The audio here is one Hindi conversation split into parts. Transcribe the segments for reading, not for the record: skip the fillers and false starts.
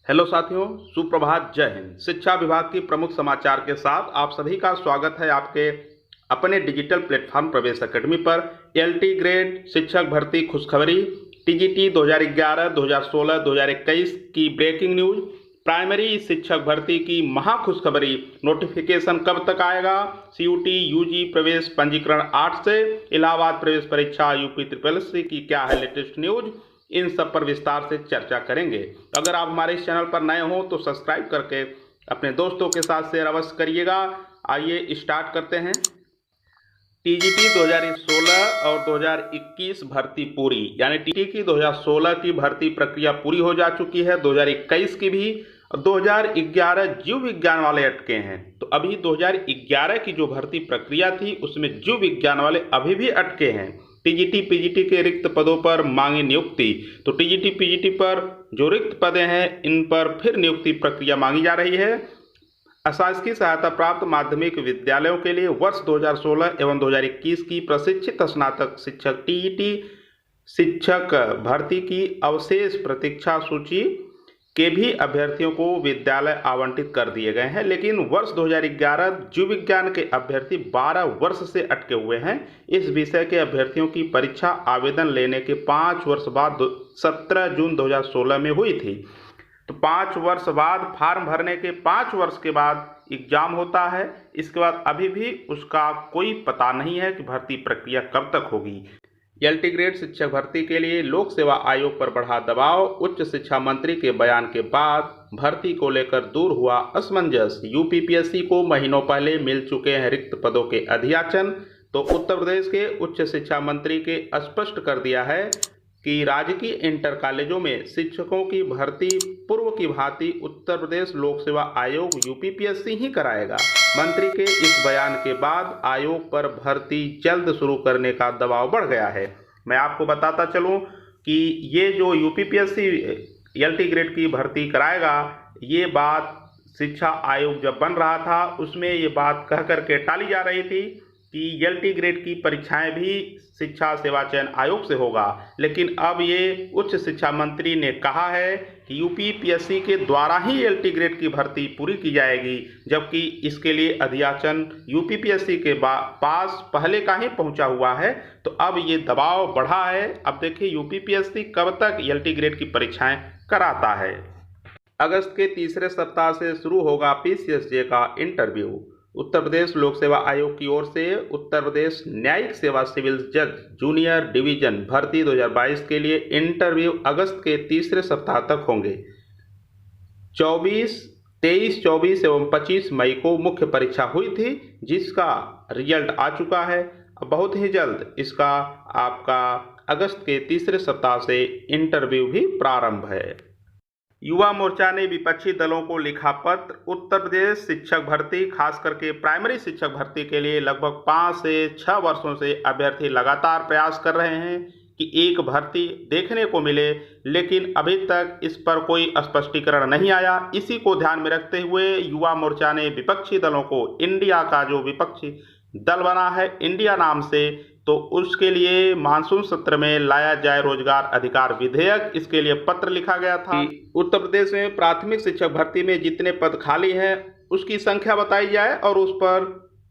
हेलो साथियों, सुप्रभात, जय हिंद। शिक्षा विभाग की प्रमुख समाचार के साथ आप सभी का स्वागत है आपके अपने डिजिटल प्लेटफॉर्म प्रवेश अकेडमी पर। एलटी ग्रेड शिक्षक भर्ती खुशखबरी, टीजीटी 2011, 2016, 2021 की ब्रेकिंग न्यूज, प्राइमरी शिक्षक भर्ती की महा खुशखबरी, नोटिफिकेशन कब तक आएगा, सीयूटी यूजी प्रवेश पंजीकरण 8 से, इलाहाबाद प्रवेश परीक्षा यूपी ट्रिपल की क्या है लेटेस्ट न्यूज, इन सब पर विस्तार से चर्चा करेंगे। अगर आप हमारे इस चैनल पर नए हो तो सब्सक्राइब करके अपने दोस्तों के साथ शेयर अवश्य करिएगा। आइए स्टार्ट करते हैं। टीजीटी 2016 और 2021 भर्ती पूरी, यानी टीजीटी की 2016 की भर्ती प्रक्रिया पूरी हो जा चुकी है, 2021 की भी। 2011 जीव विज्ञान वाले अटके हैं, तो अभी 2011 की जो भर्ती प्रक्रिया थी उसमें जीव विज्ञान वाले अभी भी अटके हैं। टीजीटी पीजीटी के रिक्त पदों पर मांगी नियुक्ति, तो टीजीटी पीजीटी पर जो रिक्त पदे हैं इन पर फिर नियुक्ति प्रक्रिया मांगी जा रही है। अशासकीय सहायता प्राप्त माध्यमिक विद्यालयों के लिए वर्ष 2016 एवं 2021 की प्रशिक्षित स्नातक शिक्षक टीईटी शिक्षक भर्ती की अवशेष प्रतीक्षा सूची के भी अभ्यर्थियों को विद्यालय आवंटित कर दिए गए हैं, लेकिन वर्ष 2011 जीव विज्ञान के अभ्यर्थी 12 वर्ष से अटके हुए हैं। इस विषय के अभ्यर्थियों की परीक्षा आवेदन लेने के 5 वर्ष बाद 17 जून 2016 में हुई थी। तो 5 वर्ष बाद फॉर्म भरने के 5 वर्ष के बाद एग्जाम होता है। इसके बाद अभी भी उसका कोई पता नहीं है कि भर्ती प्रक्रिया कब तक होगी। एलटी ग्रेड शिक्षक भर्ती के लिए लोक सेवा आयोग पर बढ़ा दबाव, उच्च शिक्षा मंत्री के बयान के बाद भर्ती को लेकर दूर हुआ असमंजस। यूपीपीएससी को महीनों पहले मिल चुके हैं रिक्त पदों के अध्याचन, तो उत्तर प्रदेश के उच्च शिक्षा मंत्री के स्पष्ट कर दिया है कि राजकीय इंटर कॉलेजों में शिक्षकों की भर्ती पूर्व की भांति उत्तर प्रदेश लोक सेवा आयोग यूपीपीएससी ही कराएगा। मंत्री के इस बयान के बाद आयोग पर भर्ती जल्द शुरू करने का दबाव बढ़ गया है। मैं आपको बताता चलूं कि ये जो यूपीपीएससी एलटी ग्रेड की भर्ती कराएगा, ये बात शिक्षा आयोग जब बन रहा था उसमें ये बात कह करके टाली जा रही थी कि एलटी ग्रेड की परीक्षाएं भी शिक्षा सेवा चयन आयोग से होगा, लेकिन अब ये उच्च शिक्षा मंत्री ने कहा है कि यूपीपीएससी के द्वारा ही एलटी ग्रेड की भर्ती पूरी की जाएगी, जबकि इसके लिए अध्याचन यूपीपीएससी के पास पहले का ही पहुंचा हुआ है। तो अब ये दबाव बढ़ा है। अब देखिए यूपीपीएससी कब तक एलटी ग्रेड की परीक्षाएं कराता है। अगस्त के तीसरे सप्ताह से शुरू होगा पीसीएसजे का इंटरव्यू। उत्तर प्रदेश लोक सेवा आयोग की ओर से उत्तर प्रदेश न्यायिक सेवा सिविल जज जूनियर डिवीजन भर्ती 2022 के लिए इंटरव्यू अगस्त के तीसरे सप्ताह तक होंगे। 23, 24 एवं 25 मई को मुख्य परीक्षा हुई थी, जिसका रिजल्ट आ चुका है। अब बहुत ही जल्द इसका आपका अगस्त के तीसरे सप्ताह से इंटरव्यू भी प्रारंभ है। युवा मोर्चा ने विपक्षी दलों को लिखा पत्र। उत्तर प्रदेश शिक्षक भर्ती, खास करके प्राइमरी शिक्षक भर्ती के लिए लगभग 5 से 6 वर्षों से अभ्यर्थी लगातार प्रयास कर रहे हैं कि एक भर्ती देखने को मिले, लेकिन अभी तक इस पर कोई स्पष्टीकरण नहीं आया। इसी को ध्यान में रखते हुए युवा मोर्चा ने विपक्षी दलों को इंडिया का जो विपक्षी दल बना है इंडिया नाम से, तो उसके लिए मानसून सत्र में लाया जाए रोजगार अधिकार विधेयक, इसके लिए पत्र लिखा गया था। उत्तर प्रदेश में प्राथमिक शिक्षक भर्ती में जितने पद खाली हैं उसकी संख्या बताई जाए और उस पर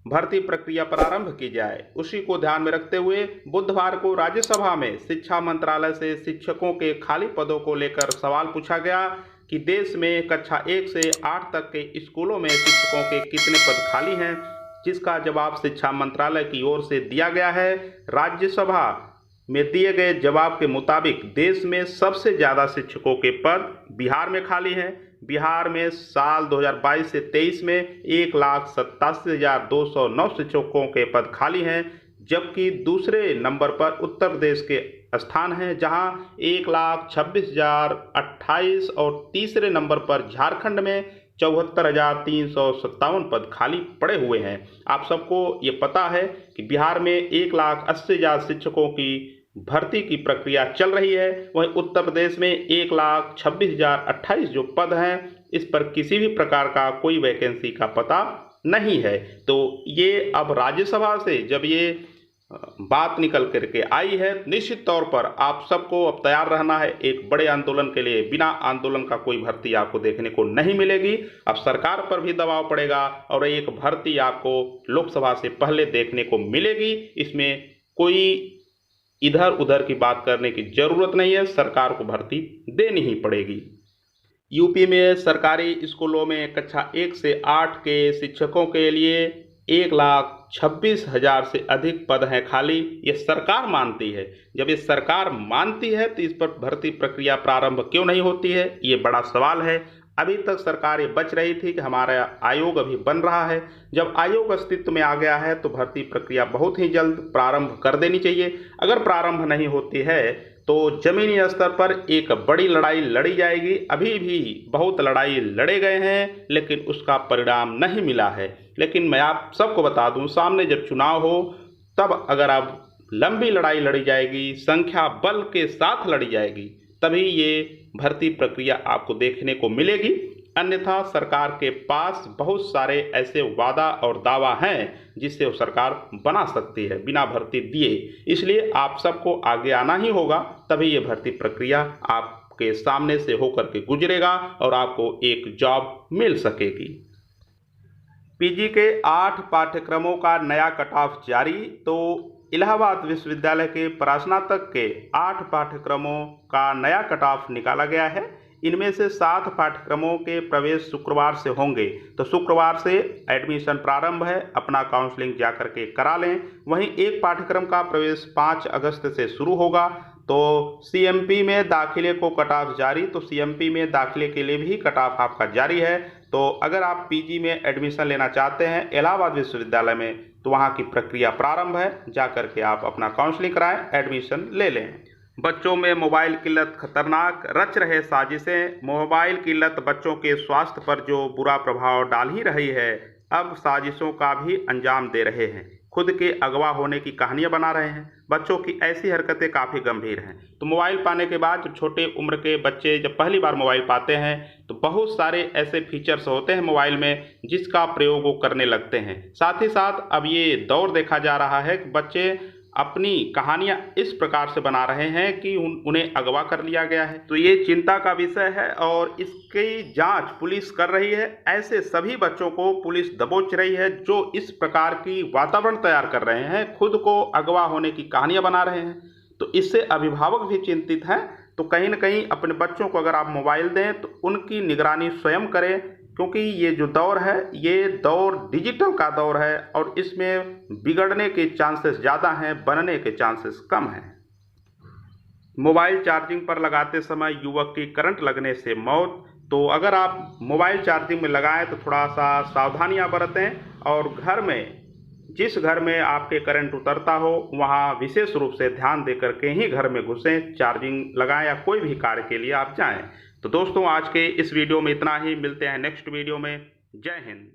भर्ती प्रक्रिया प्रारंभ की जाए। उसी को ध्यान में रखते हुए बुधवार को राज्यसभा में शिक्षा मंत्रालय से शिक्षकों के खाली पदों को लेकर सवाल पूछा गया कि देश में कक्षा 1 से 8 तक के स्कूलों में शिक्षकों के कितने पद खाली हैं, जिसका जवाब शिक्षा मंत्रालय की ओर से दिया गया है। राज्यसभा में दिए गए जवाब के मुताबिक देश में सबसे ज़्यादा शिक्षकों के पद बिहार में खाली हैं। बिहार में साल 2022 से 23 में 1,87,209 शिक्षकों के पद खाली हैं, जबकि दूसरे नंबर पर उत्तर प्रदेश के स्थान है जहां 1,26,028 और तीसरे नंबर पर झारखंड में 74,357 पद खाली पड़े हुए हैं। आप सबको ये पता है कि बिहार में 1,80,000 शिक्षकों की भर्ती की प्रक्रिया चल रही है, वहीं उत्तर प्रदेश में 1,26,028 जो पद हैं इस पर किसी भी प्रकार का कोई वैकेंसी का पता नहीं है। तो ये अब राज्यसभा से जब ये बात निकल करके आई है। निश्चित तौर पर आप सबको अब तैयार रहना है एक बड़े आंदोलन के लिए। बिना आंदोलन का कोई भर्ती आपको देखने को नहीं मिलेगी। अब सरकार पर भी दबाव पड़ेगा और एक भर्ती आपको लोकसभा से पहले देखने को मिलेगी। इसमें कोई इधर उधर की बात करने की जरूरत नहीं है, सरकार को भर्ती देनी ही पड़ेगी। यूपी में सरकारी स्कूलों में कक्षा 1 से 8 के शिक्षकों के लिए 1,26,000 से अधिक पद हैं खाली। ये सरकार मानती है। जब ये सरकार मानती है तो इस पर भर्ती प्रक्रिया प्रारंभ क्यों नहीं होती है, ये बड़ा सवाल है। अभी तक सरकार ये बच रही थी कि हमारा आयोग अभी बन रहा है। जब आयोग अस्तित्व में आ गया है तो भर्ती प्रक्रिया बहुत ही जल्द प्रारंभ कर देनी चाहिए। अगर प्रारंभ नहीं होती है तो जमीनी स्तर पर एक बड़ी लड़ाई लड़ी जाएगी। अभी भी बहुत लड़ाई लड़े गए हैं लेकिन उसका परिणाम नहीं मिला है। लेकिन मैं आप सबको बता दूं, सामने जब चुनाव हो तब अगर अब लंबी लड़ाई लड़ी जाएगी, संख्या बल के साथ लड़ी जाएगी, तभी ये भर्ती प्रक्रिया आपको देखने को मिलेगी। अन्यथा सरकार के पास बहुत सारे ऐसे वादा और दावा हैं जिससे वो सरकार बना सकती है बिना भर्ती दिए। इसलिए आप सबको आगे आना ही होगा, तभी ये भर्ती प्रक्रिया आपके सामने से होकर के गुजरेगा और आपको एक जॉब मिल सकेगी। पीजी के 8 पाठ्यक्रमों का नया कट ऑफ जारी। तो इलाहाबाद विश्वविद्यालय के स्नातक के 8 पाठ्यक्रमों का नया कट ऑफ निकाला गया है। इनमें से 7 पाठ्यक्रमों के प्रवेश शुक्रवार से होंगे। तो शुक्रवार से एडमिशन प्रारंभ है, अपना काउंसलिंग जाकर के करा लें। वहीं एक पाठ्यक्रम का प्रवेश 5 अगस्त से शुरू होगा। तो सीएमपी में दाखिले को कट ऑफ जारी। तो सीएमपी में दाखिले के लिए भी कट ऑफ आपका जारी है। तो अगर आप पीजी में एडमिशन लेना चाहते हैं इलाहाबाद विश्वविद्यालय में तो वहाँ की प्रक्रिया प्रारंभ है, जा करके आप अपना काउंसलिंग कराएं, एडमिशन ले लें। बच्चों में मोबाइल की लत खतरनाक, रच रहे साजिशें। मोबाइल की लत बच्चों के स्वास्थ्य पर जो बुरा प्रभाव डाल ही रही है, अब साजिशों का भी अंजाम दे रहे हैं। खुद के अगवा होने की कहानियां बना रहे हैं। बच्चों की ऐसी हरकतें काफ़ी गंभीर हैं। तो मोबाइल पाने के बाद जब छोटे उम्र के बच्चे जब पहली बार मोबाइल पाते हैं तो बहुत सारे ऐसे फीचर्स होते हैं मोबाइल में जिसका प्रयोग वो करने लगते हैं। साथ ही साथ अब ये दौर देखा जा रहा है कि बच्चे अपनी कहानियां इस प्रकार से बना रहे हैं कि उन्हें अगवा कर लिया गया है। तो ये चिंता का विषय है और इसकी जांच पुलिस कर रही है। ऐसे सभी बच्चों को पुलिस दबोच रही है जो इस प्रकार की वातावरण तैयार कर रहे हैं, खुद को अगवा होने की कहानियां बना रहे हैं। तो इससे अभिभावक भी चिंतित हैं। तो कहीं ना कहीं अपने बच्चों को अगर आप मोबाइल दें तो उनकी निगरानी स्वयं करें, क्योंकि ये जो दौर है ये दौर डिजिटल का दौर है और इसमें बिगड़ने के चांसेस ज़्यादा हैं, बनने के चांसेस कम हैं। मोबाइल चार्जिंग पर लगाते समय युवक की करंट लगने से मौत। तो अगर आप मोबाइल चार्जिंग में लगाएं तो थोड़ा सा सावधानियां बरतें और घर में जिस घर में आपके करंट उतरता हो वहाँ विशेष रूप से ध्यान दे करके ही घर में घुसें, चार्जिंग लगाएं या कोई भी कार्य के लिए आप जाएं। तो दोस्तों आज के इस वीडियो में इतना ही। मिलते हैं नेक्स्ट वीडियो में। जय हिंद।